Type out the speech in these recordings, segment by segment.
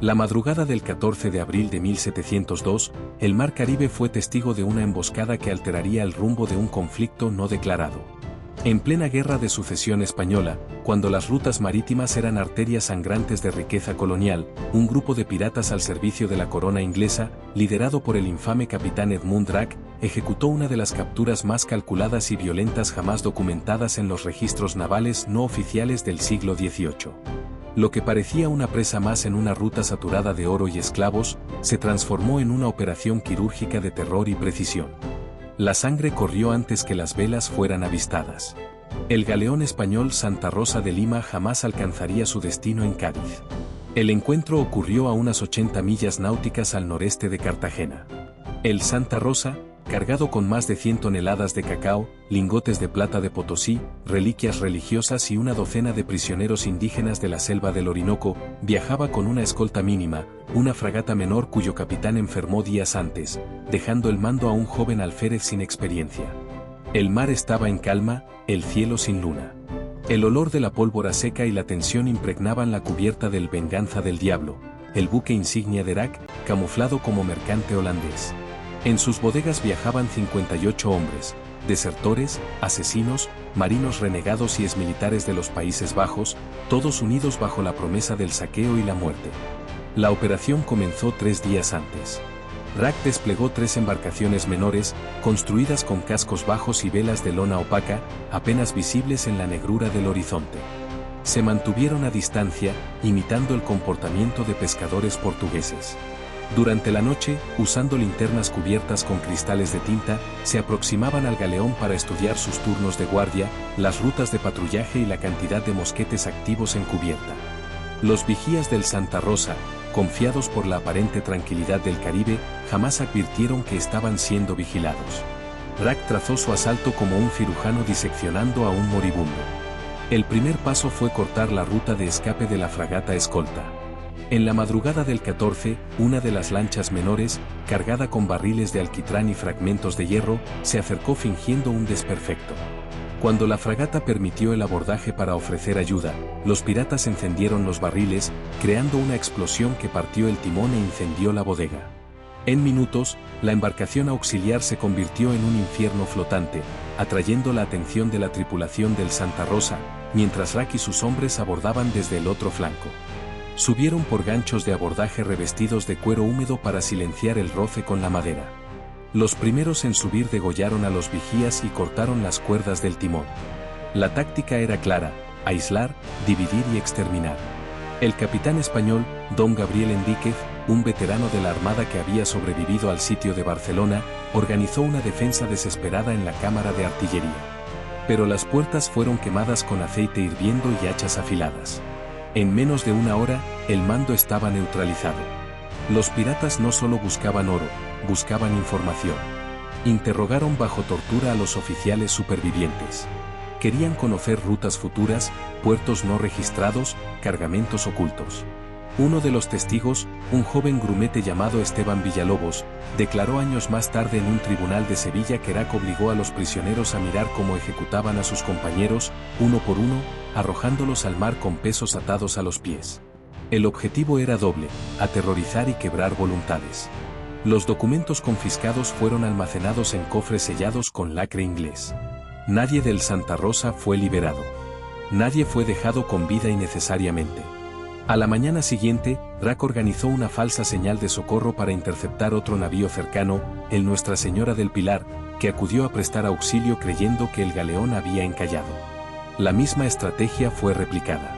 La madrugada del 14 de abril de 1702, el Mar Caribe fue testigo de una emboscada que alteraría el rumbo de un conflicto no declarado. En plena Guerra de Sucesión Española, cuando las rutas marítimas eran arterias sangrantes de riqueza colonial, un grupo de piratas al servicio de la corona inglesa, liderado por el infame capitán Edmund Drake, ejecutó una de las capturas más calculadas y violentas jamás documentadas en los registros navales no oficiales del siglo XVIII. Lo que parecía una presa más en una ruta saturada de oro y esclavos, se transformó en una operación quirúrgica de terror y precisión. La sangre corrió antes que las velas fueran avistadas. El galeón español Santa Rosa de Lima jamás alcanzaría su destino en Cádiz. El encuentro ocurrió a unas 80 millas náuticas al noreste de Cartagena. El Santa Rosa, cargado con más de 100 toneladas de cacao, lingotes de plata de Potosí, reliquias religiosas y una docena de prisioneros indígenas de la selva del Orinoco, viajaba con una escolta mínima, una fragata menor cuyo capitán enfermó días antes, dejando el mando a un joven alférez sin experiencia. El mar estaba en calma, el cielo sin luna. El olor de la pólvora seca y la tensión impregnaban la cubierta del Venganza del Diablo, el buque insignia de Drake, camuflado como mercante holandés. En sus bodegas viajaban 58 hombres, desertores, asesinos, marinos renegados y exmilitares de los Países Bajos, todos unidos bajo la promesa del saqueo y la muerte. La operación comenzó 3 días antes. Drake desplegó 3 embarcaciones menores, construidas con cascos bajos y velas de lona opaca, apenas visibles en la negrura del horizonte. Se mantuvieron a distancia, imitando el comportamiento de pescadores portugueses. Durante la noche, usando linternas cubiertas con cristales de tinta, se aproximaban al galeón para estudiar sus turnos de guardia, las rutas de patrullaje y la cantidad de mosquetes activos en cubierta. Los vigías del Santa Rosa, confiados por la aparente tranquilidad del Caribe, jamás advirtieron que estaban siendo vigilados. Drake trazó su asalto como un cirujano diseccionando a un moribundo. El primer paso fue cortar la ruta de escape de la fragata escolta. En la madrugada del 14, una de las lanchas menores, cargada con barriles de alquitrán y fragmentos de hierro, se acercó fingiendo un desperfecto. Cuando la fragata permitió el abordaje para ofrecer ayuda, los piratas encendieron los barriles, creando una explosión que partió el timón e incendió la bodega. En minutos, la embarcación auxiliar se convirtió en un infierno flotante, atrayendo la atención de la tripulación del Santa Rosa, mientras Drake y sus hombres abordaban desde el otro flanco. Subieron por ganchos de abordaje revestidos de cuero húmedo para silenciar el roce con la madera. Los primeros en subir degollaron a los vigías y cortaron las cuerdas del timón. La táctica era clara: aislar, dividir y exterminar. El capitán español, don Gabriel Enríquez, un veterano de la Armada que había sobrevivido al sitio de Barcelona, organizó una defensa desesperada en la cámara de artillería. Pero las puertas fueron quemadas con aceite hirviendo y hachas afiladas. En menos de una hora, el mando estaba neutralizado. Los piratas no solo buscaban oro, buscaban información. Interrogaron bajo tortura a los oficiales supervivientes. Querían conocer rutas futuras, puertos no registrados, cargamentos ocultos. Uno de los testigos, un joven grumete llamado Esteban Villalobos, declaró años más tarde en un tribunal de Sevilla que Drake obligó a los prisioneros a mirar cómo ejecutaban a sus compañeros, uno por uno, arrojándolos al mar con pesos atados a los pies. El objetivo era doble: aterrorizar y quebrar voluntades. Los documentos confiscados fueron almacenados en cofres sellados con lacre inglés. Nadie del Santa Rosa fue liberado. Nadie fue dejado con vida innecesariamente. A la mañana siguiente, Drake organizó una falsa señal de socorro para interceptar otro navío cercano, el Nuestra Señora del Pilar, que acudió a prestar auxilio creyendo que el galeón había encallado. La misma estrategia fue replicada.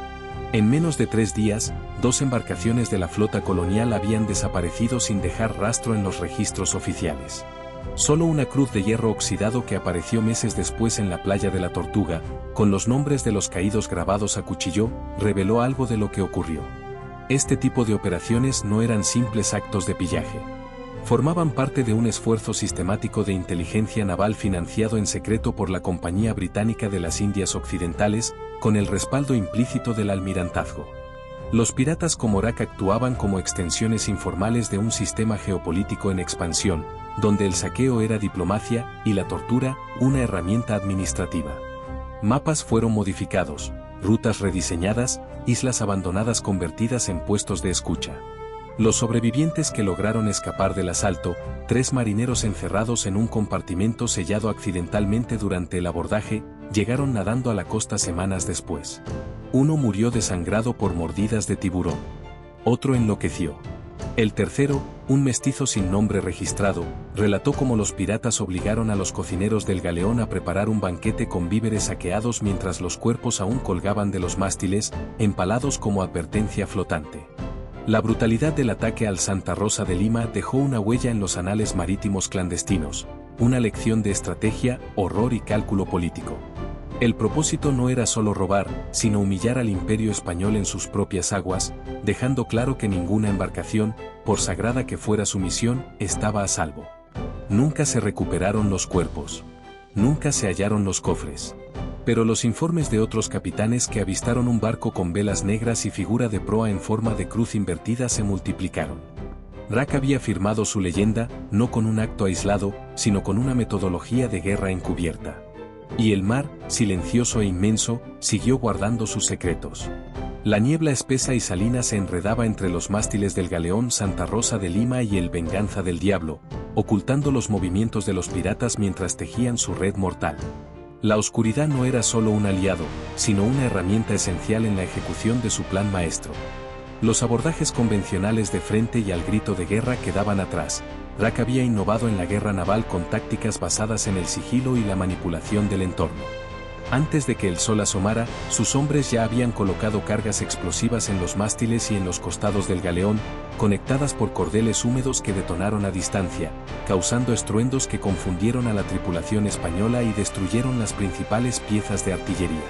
En menos de 3 días, 2 embarcaciones de la flota colonial habían desaparecido sin dejar rastro en los registros oficiales. Solo una cruz de hierro oxidado que apareció meses después en la playa de la Tortuga, con los nombres de los caídos grabados a cuchillo, reveló algo de lo que ocurrió. Este tipo de operaciones no eran simples actos de pillaje. Formaban parte de un esfuerzo sistemático de inteligencia naval financiado en secreto por la Compañía Británica de las Indias Occidentales, con el respaldo implícito del almirantazgo. Los piratas como Drake actuaban como extensiones informales de un sistema geopolítico en expansión, donde el saqueo era diplomacia y la tortura una herramienta administrativa. Mapas fueron modificados, rutas rediseñadas, islas abandonadas convertidas en puestos de escucha. Los sobrevivientes que lograron escapar del asalto, 3 marineros encerrados en un compartimento sellado accidentalmente durante el abordaje, llegaron nadando a la costa semanas después. Uno murió desangrado por mordidas de tiburón. Otro enloqueció. El tercero, un mestizo sin nombre registrado, relató cómo los piratas obligaron a los cocineros del galeón a preparar un banquete con víveres saqueados mientras los cuerpos aún colgaban de los mástiles, empalados como advertencia flotante. La brutalidad del ataque al Santa Rosa de Lima dejó una huella en los anales marítimos clandestinos, una lección de estrategia, horror y cálculo político. El propósito no era solo robar, sino humillar al imperio español en sus propias aguas, dejando claro que ninguna embarcación, por sagrada que fuera su misión, estaba a salvo. Nunca se recuperaron los cuerpos. Nunca se hallaron los cofres. Pero los informes de otros capitanes que avistaron un barco con velas negras y figura de proa en forma de cruz invertida se multiplicaron. Rack había firmado su leyenda, no con un acto aislado, sino con una metodología de guerra encubierta. Y el mar, silencioso e inmenso, siguió guardando sus secretos. La niebla espesa y salina se enredaba entre los mástiles del galeón Santa Rosa de Lima y el Venganza del Diablo, ocultando los movimientos de los piratas mientras tejían su red mortal. La oscuridad no era solo un aliado, sino una herramienta esencial en la ejecución de su plan maestro. Los abordajes convencionales de frente y al grito de guerra quedaban atrás. Rack había innovado en la guerra naval con tácticas basadas en el sigilo y la manipulación del entorno. Antes de que el sol asomara, sus hombres ya habían colocado cargas explosivas en los mástiles y en los costados del galeón, conectadas por cordeles húmedos que detonaron a distancia, causando estruendos que confundieron a la tripulación española y destruyeron las principales piezas de artillería.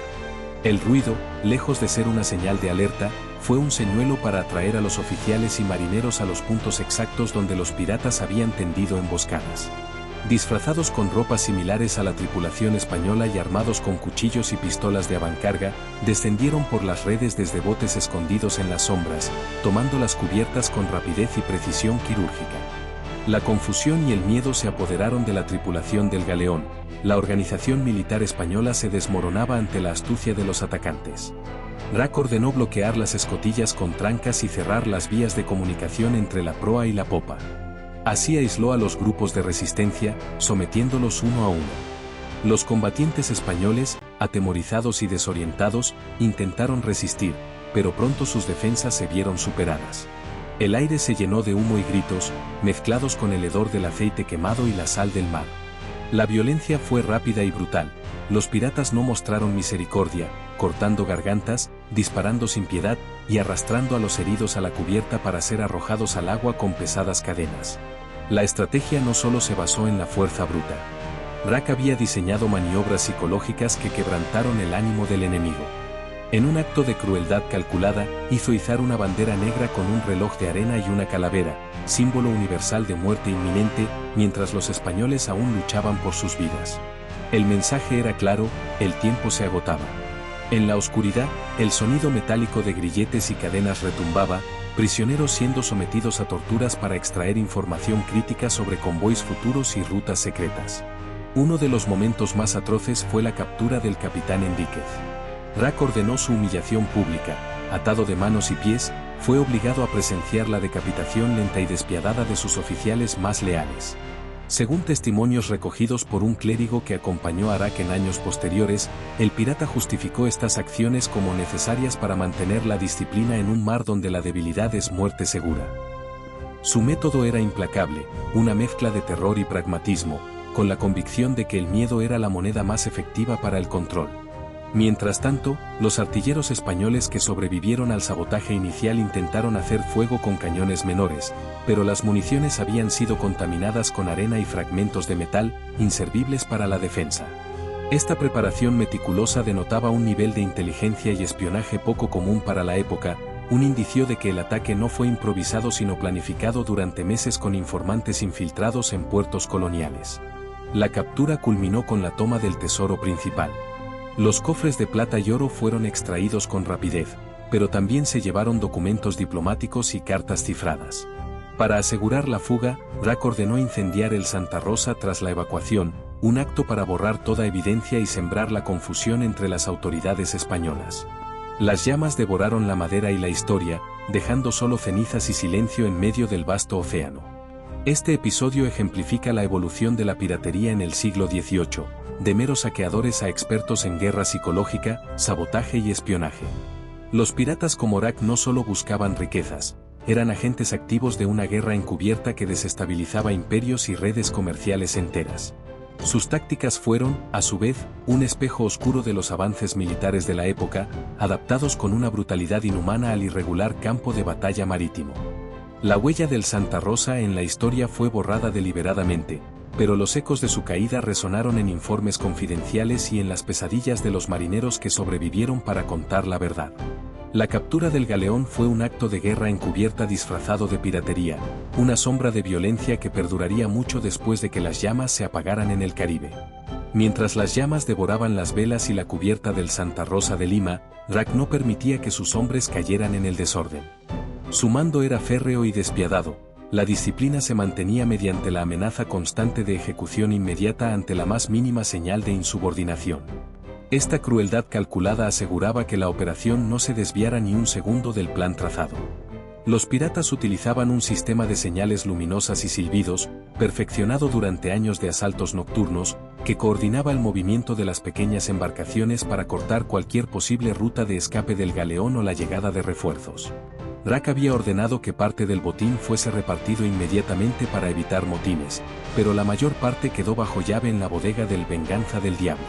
El ruido, lejos de ser una señal de alerta, fue un señuelo para atraer a los oficiales y marineros a los puntos exactos donde los piratas habían tendido emboscadas. Disfrazados con ropas similares a la tripulación española y armados con cuchillos y pistolas de avancarga, descendieron por las redes desde botes escondidos en las sombras, tomando las cubiertas con rapidez y precisión quirúrgica. La confusión y el miedo se apoderaron de la tripulación del galeón. La organización militar española se desmoronaba ante la astucia de los atacantes. Rack ordenó bloquear las escotillas con trancas y cerrar las vías de comunicación entre la proa y la popa. Así aisló a los grupos de resistencia, sometiéndolos uno a uno. Los combatientes españoles, atemorizados y desorientados, intentaron resistir, pero pronto sus defensas se vieron superadas. El aire se llenó de humo y gritos, mezclados con el hedor del aceite quemado y la sal del mar. La violencia fue rápida y brutal. Los piratas no mostraron misericordia, cortando gargantas, disparando sin piedad y arrastrando a los heridos a la cubierta para ser arrojados al agua con pesadas cadenas. La estrategia no solo se basó en la fuerza bruta. Rack había diseñado maniobras psicológicas que quebrantaron el ánimo del enemigo. En un acto de crueldad calculada, hizo izar una bandera negra con un reloj de arena y una calavera, símbolo universal de muerte inminente, mientras los españoles aún luchaban por sus vidas. El mensaje era claro, el tiempo se agotaba. En la oscuridad, el sonido metálico de grilletes y cadenas retumbaba, prisioneros siendo sometidos a torturas para extraer información crítica sobre convoys futuros y rutas secretas. Uno de los momentos más atroces fue la captura del capitán Enríquez. Rack ordenó su humillación pública. Atado de manos y pies, fue obligado a presenciar la decapitación lenta y despiadada de sus oficiales más leales. Según testimonios recogidos por un clérigo que acompañó a Rack en años posteriores, el pirata justificó estas acciones como necesarias para mantener la disciplina en un mar donde la debilidad es muerte segura. Su método era implacable, una mezcla de terror y pragmatismo, con la convicción de que el miedo era la moneda más efectiva para el control. Mientras tanto, los artilleros españoles que sobrevivieron al sabotaje inicial intentaron hacer fuego con cañones menores, pero las municiones habían sido contaminadas con arena y fragmentos de metal, inservibles para la defensa. Esta preparación meticulosa denotaba un nivel de inteligencia y espionaje poco común para la época, un indicio de que el ataque no fue improvisado sino planificado durante meses con informantes infiltrados en puertos coloniales. La captura culminó con la toma del tesoro principal. Los cofres de plata y oro fueron extraídos con rapidez, pero también se llevaron documentos diplomáticos y cartas cifradas. Para asegurar la fuga, Rack ordenó incendiar el Santa Rosa tras la evacuación, un acto para borrar toda evidencia y sembrar la confusión entre las autoridades españolas. Las llamas devoraron la madera y la historia, dejando solo cenizas y silencio en medio del vasto océano. Este episodio ejemplifica la evolución de la piratería en el siglo XVIII, de meros saqueadores a expertos en guerra psicológica, sabotaje y espionaje. Los piratas como Rack no solo buscaban riquezas, eran agentes activos de una guerra encubierta que desestabilizaba imperios y redes comerciales enteras. Sus tácticas fueron, a su vez, un espejo oscuro de los avances militares de la época, adaptados con una brutalidad inhumana al irregular campo de batalla marítimo. La huella del Santa Rosa en la historia fue borrada deliberadamente, pero los ecos de su caída resonaron en informes confidenciales y en las pesadillas de los marineros que sobrevivieron para contar la verdad. La captura del galeón fue un acto de guerra encubierta disfrazado de piratería, una sombra de violencia que perduraría mucho después de que las llamas se apagaran en el Caribe. Mientras las llamas devoraban las velas y la cubierta del Santa Rosa de Lima, Rack no permitía que sus hombres cayeran en el desorden. Su mando era férreo y despiadado, la disciplina se mantenía mediante la amenaza constante de ejecución inmediata ante la más mínima señal de insubordinación. Esta crueldad calculada aseguraba que la operación no se desviara ni un segundo del plan trazado. Los piratas utilizaban un sistema de señales luminosas y silbidos, perfeccionado durante años de asaltos nocturnos, que coordinaba el movimiento de las pequeñas embarcaciones para cortar cualquier posible ruta de escape del galeón o la llegada de refuerzos. Rack había ordenado que parte del botín fuese repartido inmediatamente para evitar motines, pero la mayor parte quedó bajo llave en la bodega del Venganza del Diablo.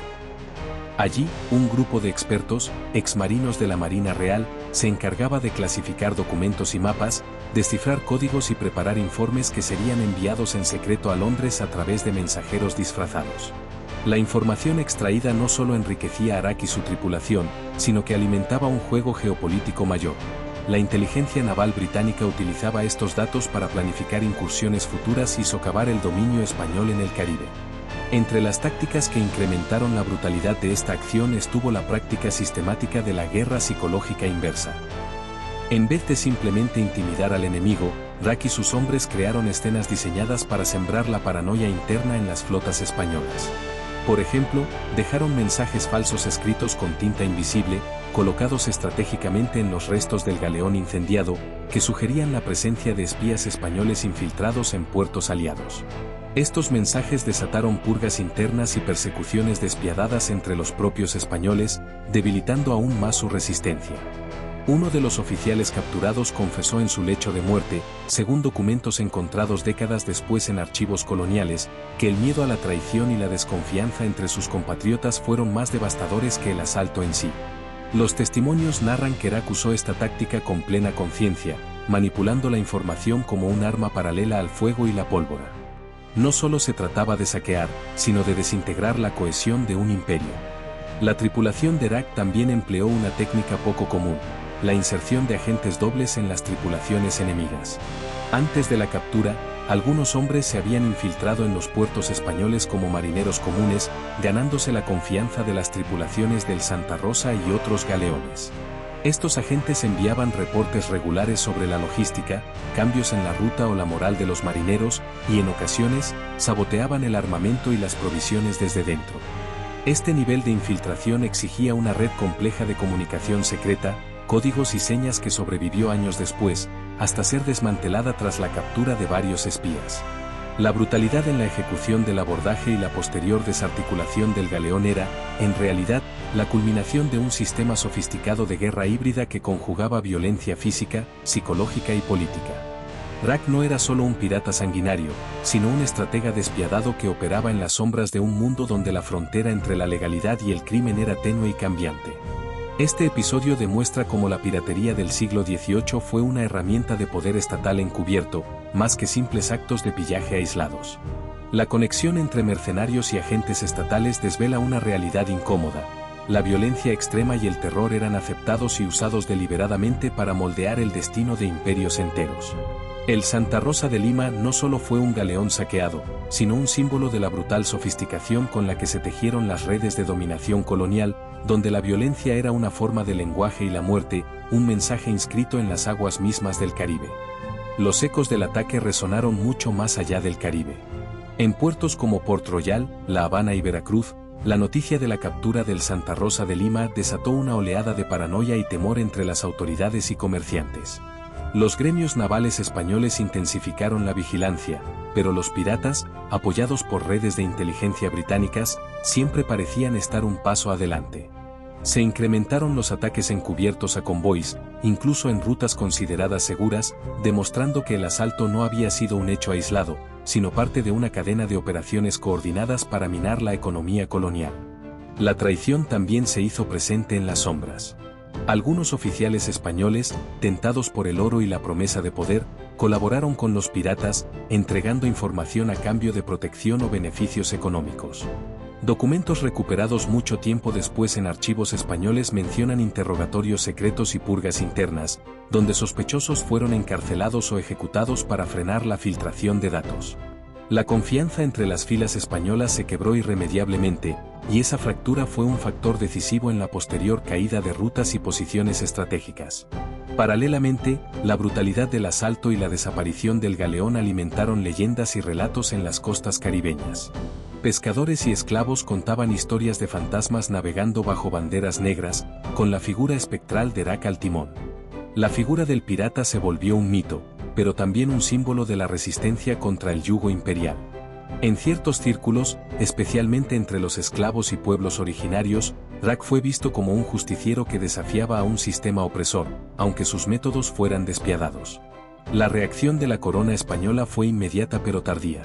Allí, un grupo de expertos, exmarinos de la Marina Real, se encargaba de clasificar documentos y mapas, descifrar códigos y preparar informes que serían enviados en secreto a Londres a través de mensajeros disfrazados. La información extraída no solo enriquecía a Rack y su tripulación, sino que alimentaba un juego geopolítico mayor. La inteligencia naval británica utilizaba estos datos para planificar incursiones futuras y socavar el dominio español en el Caribe. Entre las tácticas que incrementaron la brutalidad de esta acción estuvo la práctica sistemática de la guerra psicológica inversa. En vez de simplemente intimidar al enemigo, Rack y sus hombres crearon escenas diseñadas para sembrar la paranoia interna en las flotas españolas. Por ejemplo, dejaron mensajes falsos escritos con tinta invisible, colocados estratégicamente en los restos del galeón incendiado, que sugerían la presencia de espías españoles infiltrados en puertos aliados. Estos mensajes desataron purgas internas y persecuciones despiadadas entre los propios españoles, debilitando aún más su resistencia. Uno de los oficiales capturados confesó en su lecho de muerte, según documentos encontrados décadas después en archivos coloniales, que el miedo a la traición y la desconfianza entre sus compatriotas fueron más devastadores que el asalto en sí. Los testimonios narran que Rack usó esta táctica con plena conciencia, manipulando la información como un arma paralela al fuego y la pólvora. No solo se trataba de saquear, sino de desintegrar la cohesión de un imperio. La tripulación de Rack también empleó una técnica poco común, la inserción de agentes dobles en las tripulaciones enemigas. Antes de la captura, algunos hombres se habían infiltrado en los puertos españoles como marineros comunes, ganándose la confianza de las tripulaciones del Santa Rosa y otros galeones. Estos agentes enviaban reportes regulares sobre la logística, cambios en la ruta o la moral de los marineros, y en ocasiones, saboteaban el armamento y las provisiones desde dentro. Este nivel de infiltración exigía una red compleja de comunicación secreta, códigos y señas que sobrevivió años después, hasta ser desmantelada tras la captura de varios espías. La brutalidad en la ejecución del abordaje y la posterior desarticulación del galeón era, en realidad, la culminación de un sistema sofisticado de guerra híbrida que conjugaba violencia física, psicológica y política. Rack no era solo un pirata sanguinario, sino un estratega despiadado que operaba en las sombras de un mundo donde la frontera entre la legalidad y el crimen era tenue y cambiante. Este episodio demuestra cómo la piratería del siglo XVIII fue una herramienta de poder estatal encubierto, más que simples actos de pillaje aislados. La conexión entre mercenarios y agentes estatales desvela una realidad incómoda. La violencia extrema y el terror eran aceptados y usados deliberadamente para moldear el destino de imperios enteros. El Santa Rosa de Lima no solo fue un galeón saqueado, sino un símbolo de la brutal sofisticación con la que se tejieron las redes de dominación colonial, donde la violencia era una forma de lenguaje y la muerte, un mensaje inscrito en las aguas mismas del Caribe. Los ecos del ataque resonaron mucho más allá del Caribe. En puertos como Port Royal, La Habana y Veracruz, la noticia de la captura del Santa Rosa de Lima desató una oleada de paranoia y temor entre las autoridades y comerciantes. Los gremios navales españoles intensificaron la vigilancia, pero los piratas, apoyados por redes de inteligencia británicas, siempre parecían estar un paso adelante. Se incrementaron los ataques encubiertos a convoys, incluso en rutas consideradas seguras, demostrando que el asalto no había sido un hecho aislado, sino parte de una cadena de operaciones coordinadas para minar la economía colonial. La traición también se hizo presente en las sombras. Algunos oficiales españoles, tentados por el oro y la promesa de poder, colaboraron con los piratas, entregando información a cambio de protección o beneficios económicos. Documentos recuperados mucho tiempo después en archivos españoles mencionan interrogatorios secretos y purgas internas, donde sospechosos fueron encarcelados o ejecutados para frenar la filtración de datos. La confianza entre las filas españolas se quebró irremediablemente, y esa fractura fue un factor decisivo en la posterior caída de rutas y posiciones estratégicas. Paralelamente, la brutalidad del asalto y la desaparición del galeón alimentaron leyendas y relatos en las costas caribeñas. Pescadores y esclavos contaban historias de fantasmas navegando bajo banderas negras, con la figura espectral de Drac al timón. La figura del pirata se volvió un mito, pero también un símbolo de la resistencia contra el yugo imperial. En ciertos círculos, especialmente entre los esclavos y pueblos originarios, Drac fue visto como un justiciero que desafiaba a un sistema opresor, aunque sus métodos fueran despiadados. La reacción de la corona española fue inmediata pero tardía.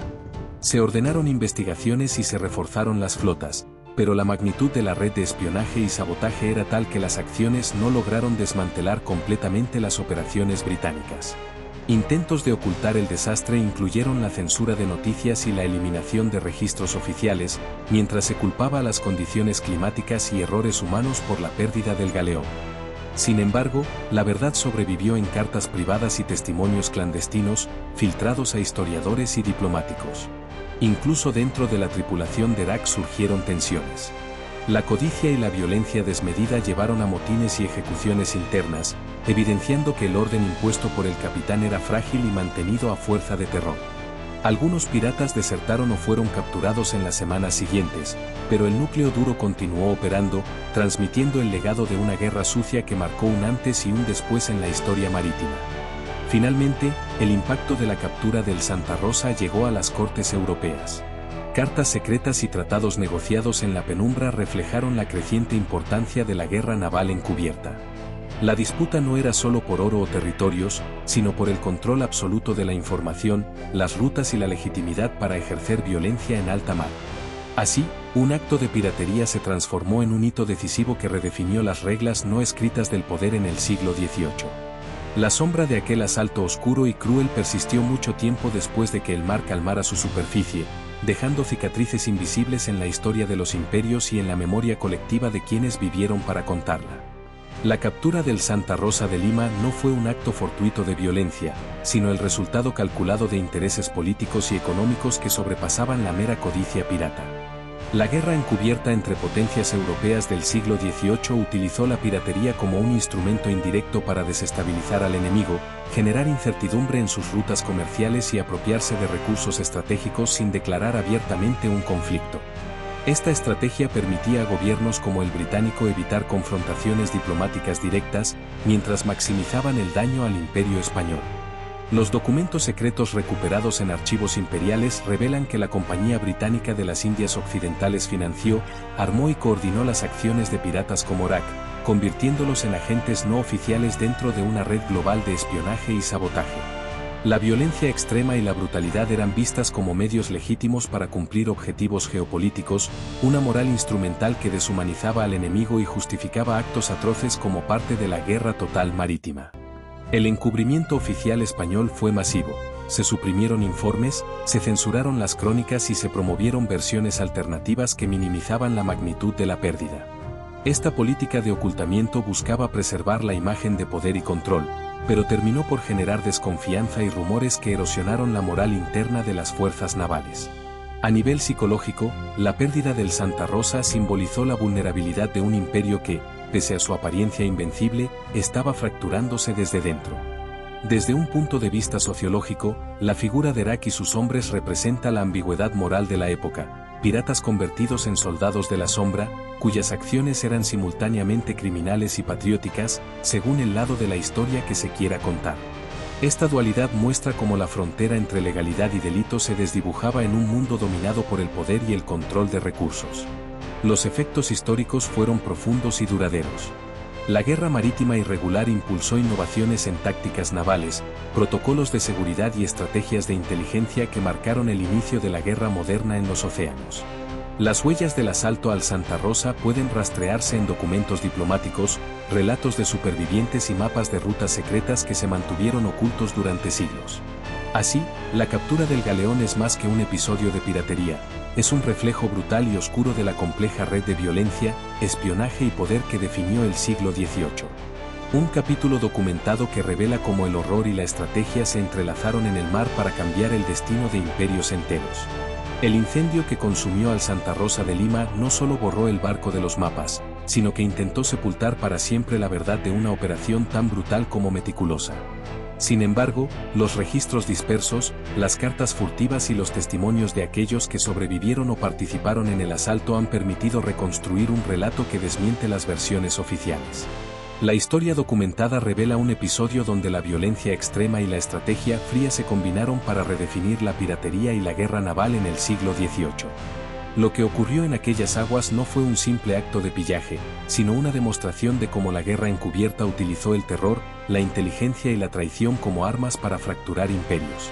Se ordenaron investigaciones y se reforzaron las flotas, pero la magnitud de la red de espionaje y sabotaje era tal que las acciones no lograron desmantelar completamente las operaciones británicas. Intentos de ocultar el desastre incluyeron la censura de noticias y la eliminación de registros oficiales, mientras se culpaba a las condiciones climáticas y errores humanos por la pérdida del galeón. Sin embargo, la verdad sobrevivió en cartas privadas y testimonios clandestinos, filtrados a historiadores y diplomáticos. Incluso dentro de la tripulación de Drac surgieron tensiones. La codicia y la violencia desmedida llevaron a motines y ejecuciones internas, evidenciando que el orden impuesto por el capitán era frágil y mantenido a fuerza de terror. Algunos piratas desertaron o fueron capturados en las semanas siguientes, pero el núcleo duro continuó operando, transmitiendo el legado de una guerra sucia que marcó un antes y un después en la historia marítima. Finalmente, el impacto de la captura del Santa Rosa llegó a las cortes europeas. Cartas secretas y tratados negociados en la penumbra reflejaron la creciente importancia de la guerra naval encubierta. La disputa no era solo por oro o territorios, sino por el control absoluto de la información, las rutas y la legitimidad para ejercer violencia en alta mar. Así, un acto de piratería se transformó en un hito decisivo que redefinió las reglas no escritas del poder en el siglo XVIII. La sombra de aquel asalto oscuro y cruel persistió mucho tiempo después de que el mar calmara su superficie, dejando cicatrices invisibles en la historia de los imperios y en la memoria colectiva de quienes vivieron para contarla. La captura del Santa Rosa de Lima no fue un acto fortuito de violencia, sino el resultado calculado de intereses políticos y económicos que sobrepasaban la mera codicia pirata. La guerra encubierta entre potencias europeas del siglo XVIII utilizó la piratería como un instrumento indirecto para desestabilizar al enemigo, generar incertidumbre en sus rutas comerciales y apropiarse de recursos estratégicos sin declarar abiertamente un conflicto. Esta estrategia permitía a gobiernos como el británico evitar confrontaciones diplomáticas directas, mientras maximizaban el daño al imperio español. Los documentos secretos recuperados en archivos imperiales revelan que la Compañía Británica de las Indias Occidentales financió, armó y coordinó las acciones de piratas como Drac, convirtiéndolos en agentes no oficiales dentro de una red global de espionaje y sabotaje. La violencia extrema y la brutalidad eran vistas como medios legítimos para cumplir objetivos geopolíticos, una moral instrumental que deshumanizaba al enemigo y justificaba actos atroces como parte de la guerra total marítima. El encubrimiento oficial español fue masivo, se suprimieron informes, se censuraron las crónicas y se promovieron versiones alternativas que minimizaban la magnitud de la pérdida. Esta política de ocultamiento buscaba preservar la imagen de poder y control, pero terminó por generar desconfianza y rumores que erosionaron la moral interna de las fuerzas navales. A nivel psicológico, la pérdida del Santa Rosa simbolizó la vulnerabilidad de un imperio que, pese a su apariencia invencible, estaba fracturándose desde dentro. Desde un punto de vista sociológico, la figura de Drac y sus hombres representa la ambigüedad moral de la época, piratas convertidos en soldados de la sombra, cuyas acciones eran simultáneamente criminales y patrióticas, según el lado de la historia que se quiera contar. Esta dualidad muestra cómo la frontera entre legalidad y delito se desdibujaba en un mundo dominado por el poder y el control de recursos. Los efectos históricos fueron profundos y duraderos. La guerra marítima irregular impulsó innovaciones en tácticas navales, protocolos de seguridad y estrategias de inteligencia que marcaron el inicio de la guerra moderna en los océanos. Las huellas del asalto al Santa Rosa pueden rastrearse en documentos diplomáticos, relatos de supervivientes y mapas de rutas secretas que se mantuvieron ocultos durante siglos. Así, la captura del galeón es más que un episodio de piratería, es un reflejo brutal y oscuro de la compleja red de violencia, espionaje y poder que definió el siglo XVIII. Un capítulo documentado que revela cómo el horror y la estrategia se entrelazaron en el mar para cambiar el destino de imperios enteros. El incendio que consumió al Santa Rosa de Lima no solo borró el barco de los mapas, sino que intentó sepultar para siempre la verdad de una operación tan brutal como meticulosa. Sin embargo, los registros dispersos, las cartas furtivas y los testimonios de aquellos que sobrevivieron o participaron en el asalto han permitido reconstruir un relato que desmiente las versiones oficiales. La historia documentada revela un episodio donde la violencia extrema y la estrategia fría se combinaron para redefinir la piratería y la guerra naval en el siglo XVIII. Lo que ocurrió en aquellas aguas no fue un simple acto de pillaje, sino una demostración de cómo la guerra encubierta utilizó el terror, la inteligencia y la traición como armas para fracturar imperios.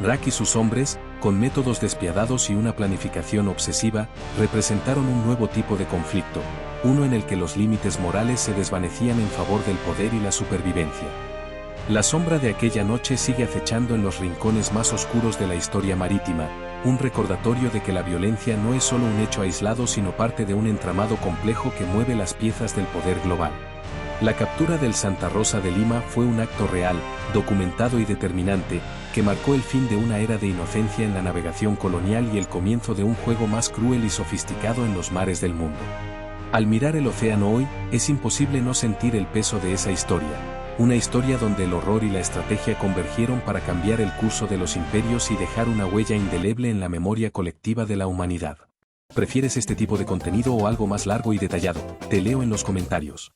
Rack y sus hombres, con métodos despiadados y una planificación obsesiva, representaron un nuevo tipo de conflicto, uno en el que los límites morales se desvanecían en favor del poder y la supervivencia. La sombra de aquella noche sigue acechando en los rincones más oscuros de la historia marítima, un recordatorio de que la violencia no es solo un hecho aislado sino parte de un entramado complejo que mueve las piezas del poder global. La captura del Santa Rosa de Lima fue un acto real, documentado y determinante, que marcó el fin de una era de inocencia en la navegación colonial y el comienzo de un juego más cruel y sofisticado en los mares del mundo. Al mirar el océano hoy, es imposible no sentir el peso de esa historia, una historia donde el horror y la estrategia convergieron para cambiar el curso de los imperios y dejar una huella indeleble en la memoria colectiva de la humanidad. ¿Prefieres este tipo de contenido o algo más largo y detallado? Te leo en los comentarios.